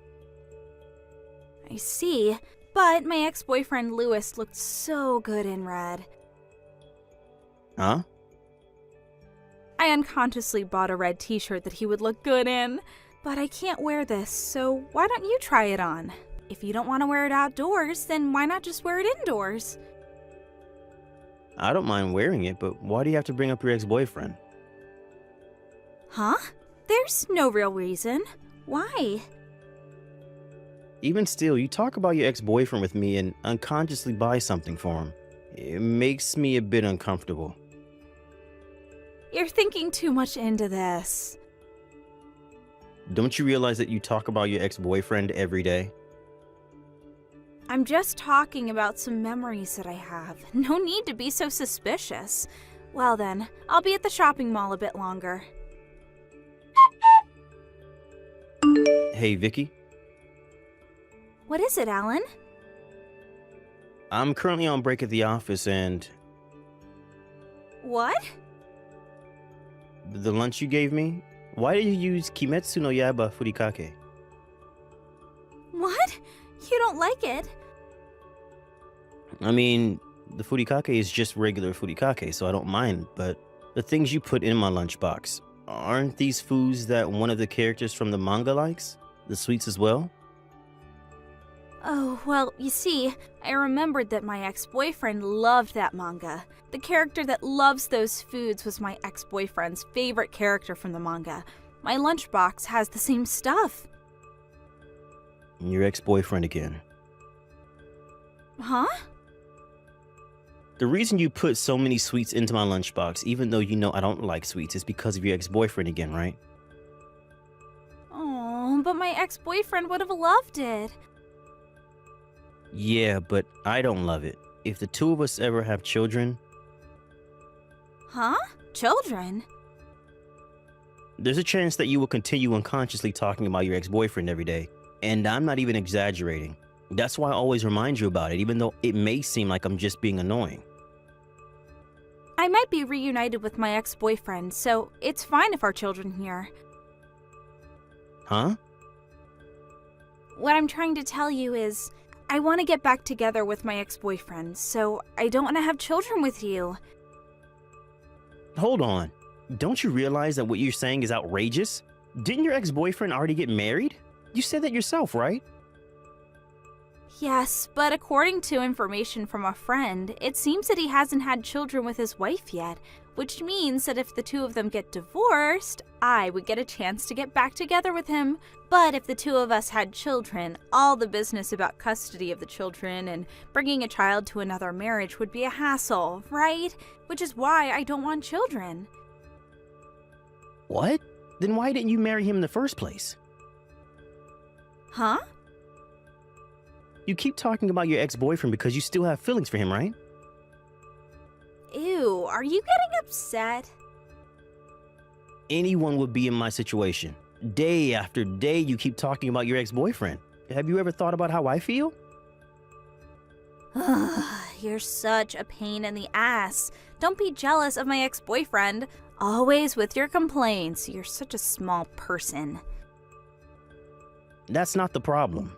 I see, but my ex-boyfriend Lewis looked so good in red. Huh? I unconsciously bought a red t-shirt that he would look good in, but I can't wear this, so why don't you try it on? If you don't want to wear it outdoors, then why not just wear it indoors? I don't mind wearing it, but why do you have to bring up your ex-boyfriend? Huh? There's no real reason. Why? Even still, you talk about your ex-boyfriend with me and unconsciously buy something for him. It makes me a bit uncomfortable. You're thinking too much into this. Don't you realize that you talk about your ex-boyfriend every day? I'm just talking about some memories that I have. No need to be so suspicious. Well then, I'll be at the shopping mall a bit longer. Hey, Vicky. What is it, Alan? I'm currently on break at the office and... What? The lunch you gave me? Why did you use Kimetsu no Yaiba furikake? What? You don't like it? I mean, the furikake is just regular furikake, so I don't mind, but the things you put in my lunchbox, Aren't these foods that one of the characters from the manga likes? The sweets as well? Oh, well, you see, I remembered that my ex-boyfriend loved that manga. The character that loves those foods was my ex-boyfriend's favorite character from the manga. My lunchbox has the same stuff. Your ex-boyfriend again. Huh? The reason you put so many sweets into my lunchbox, even though you know I don't like sweets, is because of your ex-boyfriend again, right? Oh, but my ex-boyfriend would have loved it. Yeah, but I don't love it. If the two of us ever have children, Huh? Children? there's a chance that you will continue unconsciously talking about your ex-boyfriend every day. And I'm not even exaggerating. That's why I always remind you about it, even though it may seem like I'm just being annoying. I might be reunited with my ex-boyfriend, so it's fine if our children hear. Huh? What I'm trying to tell you is, I want to get back together with my ex-boyfriend, so I don't want to have children with you. Hold on. Don't you realize that what you're saying is outrageous? Didn't your ex-boyfriend already get married? You said that yourself, right? Yes, but according to information from a friend, it seems that he hasn't had children with his wife yet, which means that if the two of them get divorced, I would get a chance to get back together with him. But if the two of us had children, all the business about custody of the children and bringing a child to another marriage would be a hassle, right? Which is why I don't want children. What? Then why didn't you marry him in the first place? Huh? You keep talking about your ex-boyfriend because you still have feelings for him, right? Ew, are you getting upset? Anyone would be in my situation. Day after day, you keep talking about your ex-boyfriend. Have you ever thought about how I feel? You're such a pain in the ass. Don't be jealous of my ex-boyfriend. Always with your complaints. You're such a small person. That's not the problem.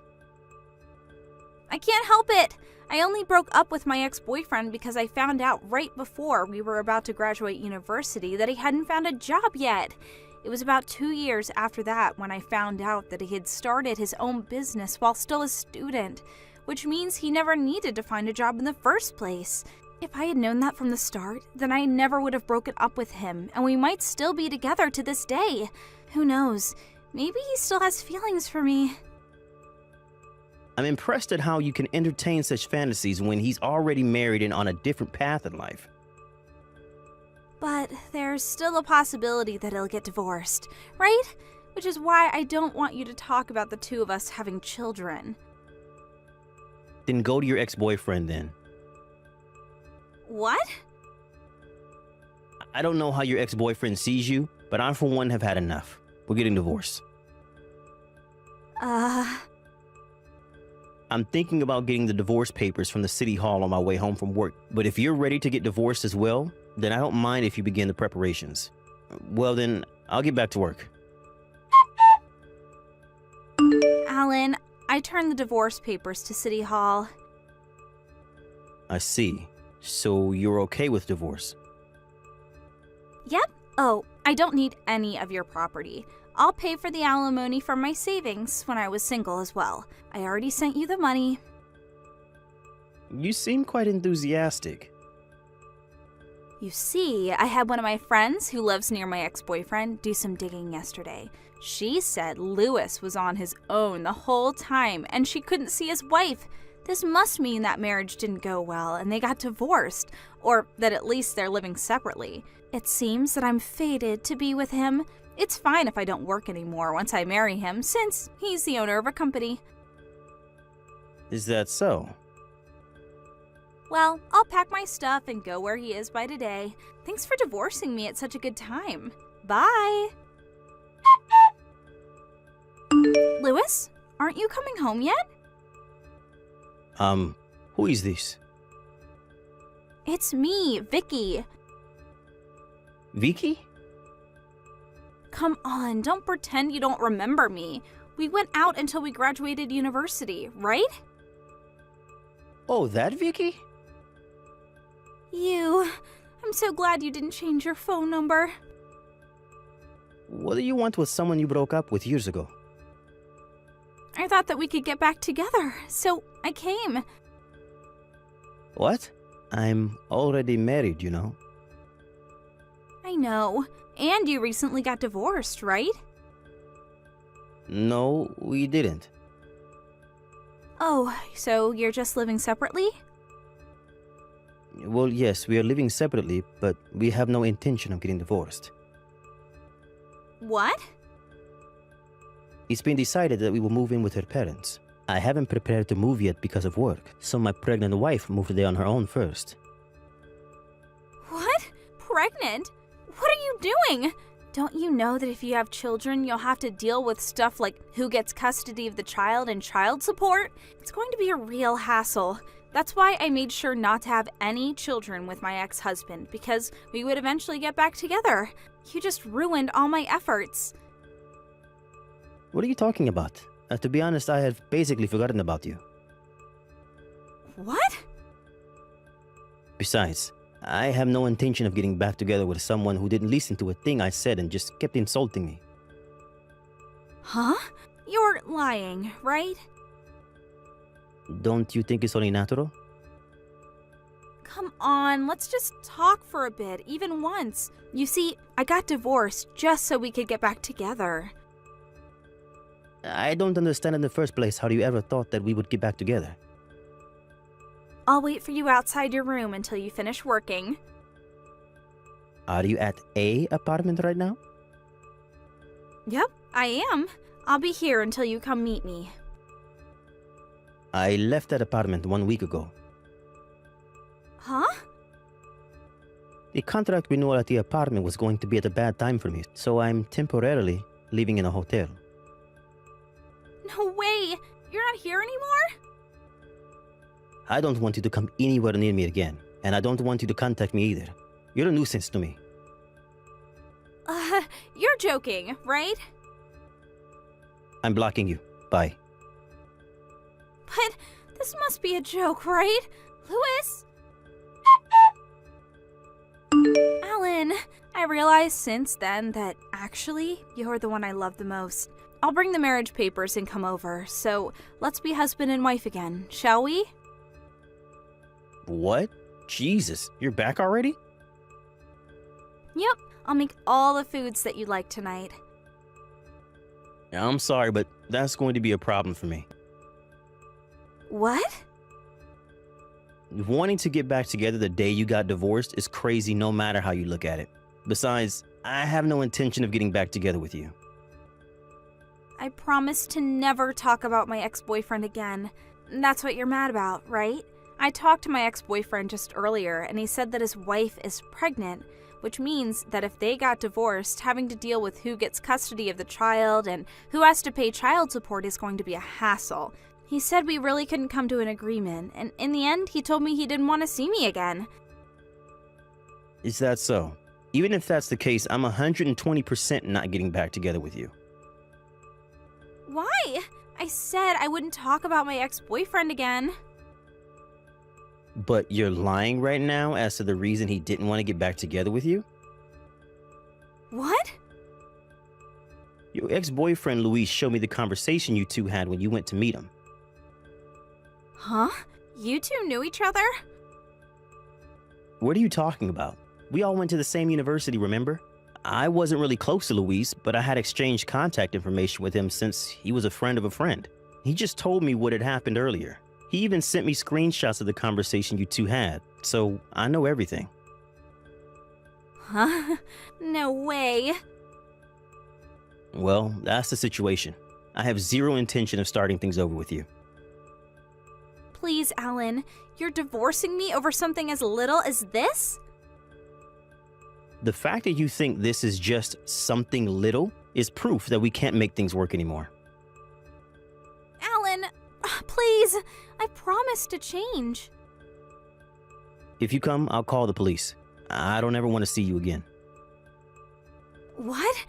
I can't help it. I only broke up with my ex-boyfriend because I found out right before we were about to graduate university that he hadn't found a job yet. It was about 2 years after that when I found out that he had started his own business while still a student, which means he never needed to find a job in the first place. If I had known that from the start, then I never would have broken up with him, and we might still be together to this day. Who knows? Maybe he still has feelings for me. I'm impressed at how you can entertain such fantasies when he's already married and on a different path in life. But there's still a possibility that he'll get divorced, right? Which is why I don't want you to talk about the two of us having children. Then go to your ex-boyfriend then. What? I don't know how your ex-boyfriend sees you, but I for one have had enough. We're getting divorced. I'm thinking about getting the divorce papers from the city hall on my way home from work. But if you're ready to get divorced as well, then I don't mind if you begin the preparations. Well then, I'll get back to work. Alan, I turned the divorce papers to City Hall. I see. So you're okay with divorce? Yep. Oh, I don't need any of your property. I'll pay for the alimony from my savings when I was single as well. I already sent you the money. You seem quite enthusiastic. You see, I had one of my friends who lives near my ex-boyfriend do some digging yesterday. She said Lewis was on his own the whole time and she couldn't see his wife. This must mean that marriage didn't go well and they got divorced, or that at least they're living separately. It seems that I'm fated to be with him. It's fine if I don't work anymore once I marry him, since he's the owner of a company. Is that so? Well, I'll pack my stuff and go where he is by today. Thanks for divorcing me at such a good time. Bye! Lewis, aren't you coming home yet? Who is this? It's me, Vicky. Vicky? Come on, don't pretend you don't remember me. We went out until we graduated university, right? Oh, that Vicky? You. I'm so glad you didn't change your phone number. What do you want with someone you broke up with years ago? I thought that we could get back together, so I came. What? I'm already married, you know. I know. And you recently got divorced, right? No, we didn't. Oh, so you're just living separately? Well, yes, we are living separately, but we have no intention of getting divorced. What? It's been decided that we will move in with her parents. I haven't prepared to move yet because of work, so my pregnant wife moved there on her own first. What? Pregnant? What are you doing? Don't you know that if you have children, you'll have to deal with stuff like who gets custody of the child and child support? It's going to be a real hassle. That's why I made sure not to have any children with my ex-husband, because we would eventually get back together. You just ruined all my efforts. What are you talking about? To be honest, I have basically forgotten about you. What? Besides, I have no intention of getting back together with someone who didn't listen to a thing I said and just kept insulting me. Huh? You're lying, right? Don't you think it's only natural? Come on, let's just talk for a bit, even once. You see, I got divorced just so we could get back together. I don't understand in the first place how you ever thought that we would get back together. I'll wait for you outside your room until you finish working. Are you at a apartment right now? Yep, I am. I'll be here until you come meet me. I left that apartment 1 week ago. Huh? The contract renewal at the apartment was going to be at a bad time for me, so I'm temporarily living in a hotel. No way! You're not here anymore? I don't want you to come anywhere near me again, and I don't want you to contact me either. You're a nuisance to me. You're joking, right? I'm blocking you. Bye. But this must be a joke, right? Louis? Alan, I realized since then that actually you're the one I love the most. I'll bring the marriage papers and come over, so let's be husband and wife again, shall we? What? Jesus, you're back already? Yep, I'll make all the foods that you like tonight. I'm sorry, but that's going to be a problem for me. What? Wanting to get back together the day you got divorced is crazy no matter how you look at it. Besides, I have no intention of getting back together with you. I promise to never talk about my ex-boyfriend again. That's what you're mad about, right? I talked to my ex-boyfriend just earlier, and he said that his wife is pregnant, which means that if they got divorced, having to deal with who gets custody of the child and who has to pay child support is going to be a hassle. He said we really couldn't come to an agreement, and in the end, he told me he didn't want to see me again. Is that so? Even if that's the case, I'm 120% not getting back together with you. Why? I said I wouldn't talk about my ex-boyfriend again. But you're lying right now as to the reason he didn't want to get back together with you? What? Your ex-boyfriend Luis showed me the conversation you two had when you went to meet him. Huh? You two knew each other? What are you talking about? We all went to the same university, remember? I wasn't really close to Luis, but I had exchanged contact information with him since he was a friend of a friend. He just told me what had happened earlier. He even sent me screenshots of the conversation you two had, so I know everything. Huh? No way. Well, that's the situation. I have zero intention of starting things over with you. Please, Alan, you're divorcing me over something as little as this? The fact that you think this is just something little is proof that we can't make things work anymore. Alan, please, I promise to change. If you come, I'll call the police. I don't ever want to see you again. What?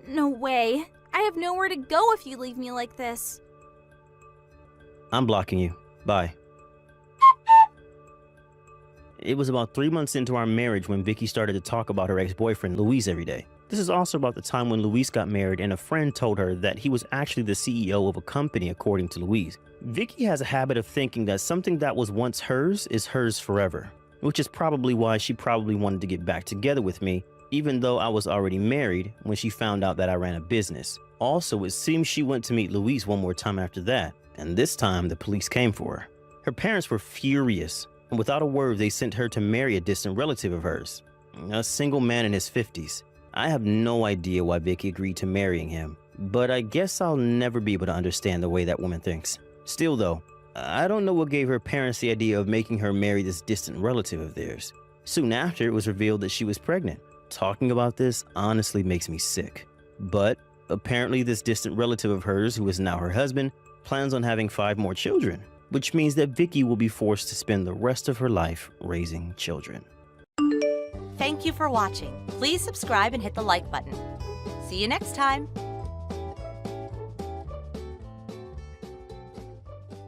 No way. I have nowhere to go if you leave me like this. I'm blocking you. Bye. It was about 3 months into our marriage when Vicky started to talk about her ex-boyfriend, Luis, every day. This is also about the time when Luis got married and a friend told her that he was actually the CEO of a company, according to Luis. Vicky has a habit of thinking that something that was once hers is hers forever, which is probably why she probably wanted to get back together with me, even though I was already married when she found out that I ran a business. Also, it seems she went to meet Luis one more time after that, and this time the police came for her. Her parents were furious, and without a word they sent her to marry a distant relative of hers, a single man in his 50s. I have no idea why Vicky agreed to marrying him, but I guess I'll never be able to understand the way that woman thinks. Still though, I don't know what gave her parents the idea of making her marry this distant relative of theirs. Soon after, it was revealed that she was pregnant. Talking about this honestly makes me sick. But apparently this distant relative of hers, who is now her husband, plans on having 5 more children, which means that Vicky will be forced to spend the rest of her life raising children. Thank you for watching. Please subscribe and hit the like button. See you next time.